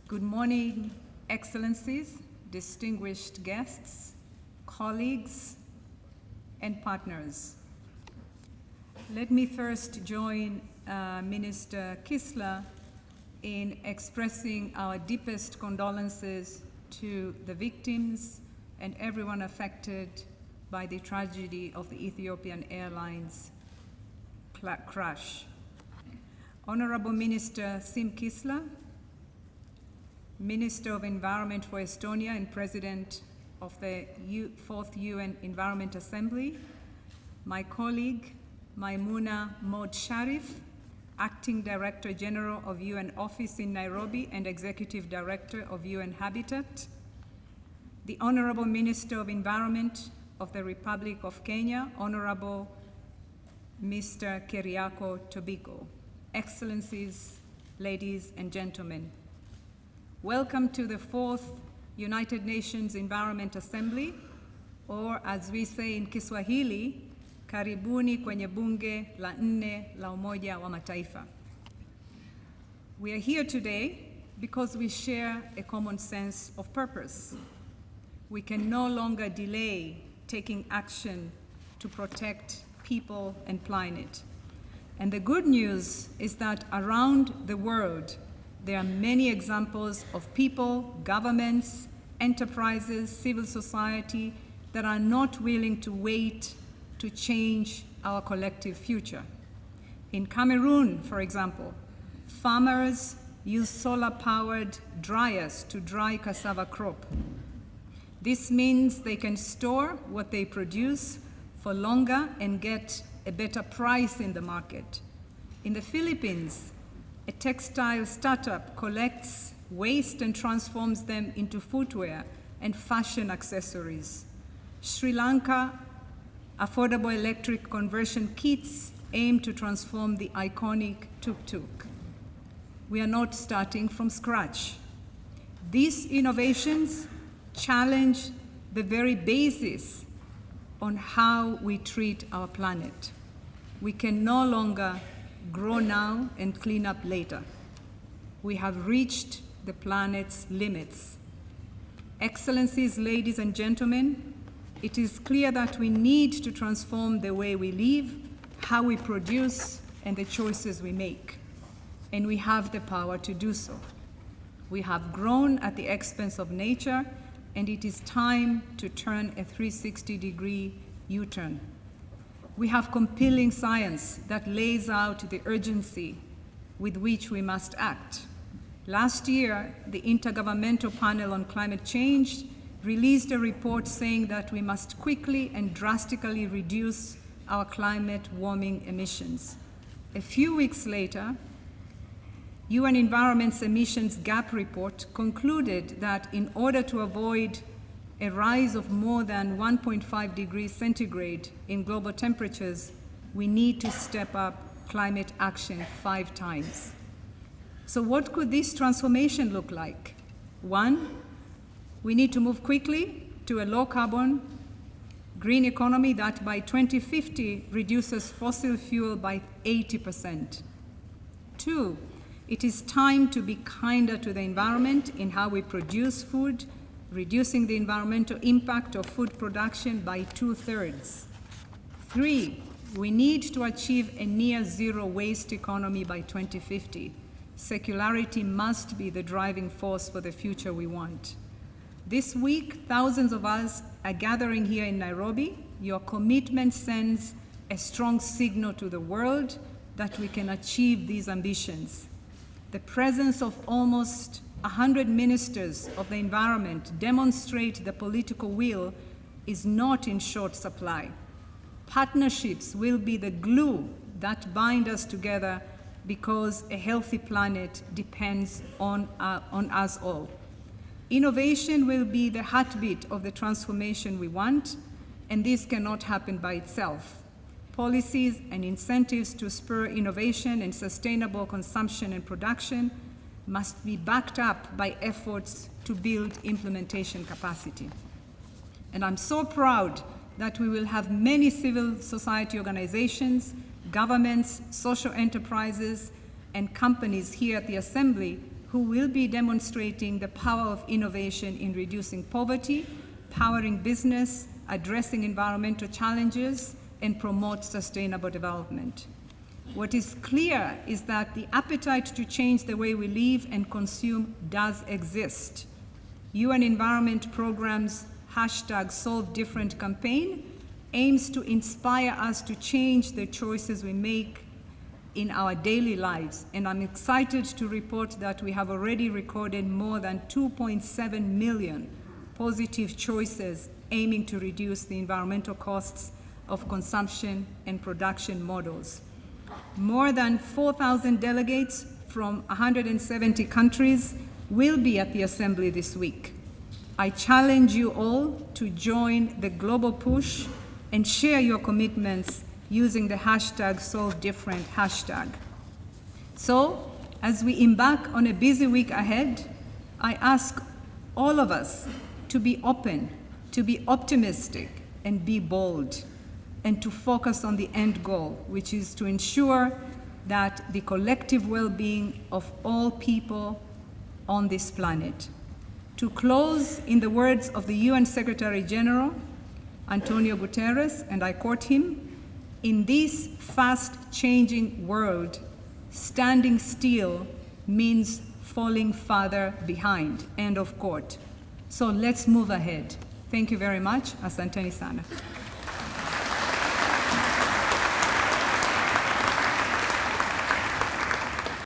Good morning, Excellencies, distinguished guests, colleagues, and partners. Let me first join Minister Kissler in expressing our deepest condolences to the victims and everyone affected by the tragedy of the Ethiopian Airlines crash. Honorable Minister Sim Kissler, Minister of Environment for Estonia and President of the Fourth UN Environment Assembly, my colleague Maimuna Maud Sharif, Acting Director General of UN Office in Nairobi and Executive Director of UN Habitat, the Honorable Minister of Environment of the Republic of Kenya, Honorable Mr. Keriako Tobiko, Excellencies, ladies and gentlemen. Welcome to the Fourth United Nations Environment Assembly, or as we say in Kiswahili, karibuni kwenye bunge la nne la Umoja wa Mataifa. We are here today because we share a common sense of purpose. We can no longer delay taking action to protect people and planet. And the good news is that around the world, there are many examples of people, governments, enterprises, civil society that are not willing to wait to change our collective future. In Cameroon, for example, farmers use solar-powered dryers to dry cassava crop. This means they can store what they produce for longer and get a better price in the market. In the Philippines, a textile startup collects waste and transforms them into footwear and fashion accessories. Sri Lanka, affordable electric conversion kits aim to transform the iconic tuk-tuk. We are not starting from scratch. These innovations challenge the very basis on how we treat our planet. We can no longer grow now and clean up later. We have reached the planet's limits. Excellencies, ladies and gentlemen, it is clear that we need to transform the way we live, how we produce, and the choices we make. And we have the power to do so. We have grown at the expense of nature, and it is time to turn a 360-degree U-turn. We have compelling science that lays out the urgency with which we must act. Last year, the Intergovernmental Panel on Climate Change released a report saying that we must quickly and drastically reduce our climate warming emissions. A few weeks later, UN Environment's Emissions Gap Report concluded that in order to avoid a rise of more than 1.5 degrees centigrade in global temperatures, we need to step up climate action 5 times. So what could this transformation look like? 1, we need to move quickly to a low-carbon, green economy that by 2050 reduces fossil fuel by 80%. 2, it is time to be kinder to the environment in how we produce food, reducing the environmental impact of food production by 2/3. 3, we need to achieve a near-zero waste economy by 2050. Circularity must be the driving force for the future we want. This week, thousands of us are gathering here in Nairobi. Your commitment sends a strong signal to the world that we can achieve these ambitions. The presence of almost 100 ministers of the environment demonstrate the political will is not in short supply. Partnerships will be the glue that bind us together because a healthy planet depends on us all. Innovation will be the heartbeat of the transformation we want, and this cannot happen by itself. Policies and incentives to spur innovation and sustainable consumption and production must be backed up by efforts to build implementation capacity. And I'm so proud that we will have many civil society organizations, governments, social enterprises, and companies here at the Assembly who will be demonstrating the power of innovation in reducing poverty, powering business, addressing environmental challenges, and promote sustainable development. What is clear is that the appetite to change the way we live and consume does exist. UN Environment Program's #SolveDifferent campaign aims to inspire us to change the choices we make in our daily lives, and I'm excited to report that we have already recorded more than 2.7 million positive choices aiming to reduce the environmental costs of consumption and production models. More than 4,000 delegates from 170 countries will be at the Assembly this week. I challenge you all to join the global push and share your commitments using the #SolveDifferent hashtag. So, as we embark on a busy week ahead, I ask all of us to be open, to be optimistic, and be bold, and to focus on the end goal, which is to ensure that the collective well-being of all people on this planet. To close, in the words of the UN Secretary General, Antonio Guterres, and I quote him, "In this fast-changing world, standing still means falling farther behind," end of quote. So let's move ahead. Thank you very much. Asanteni sana.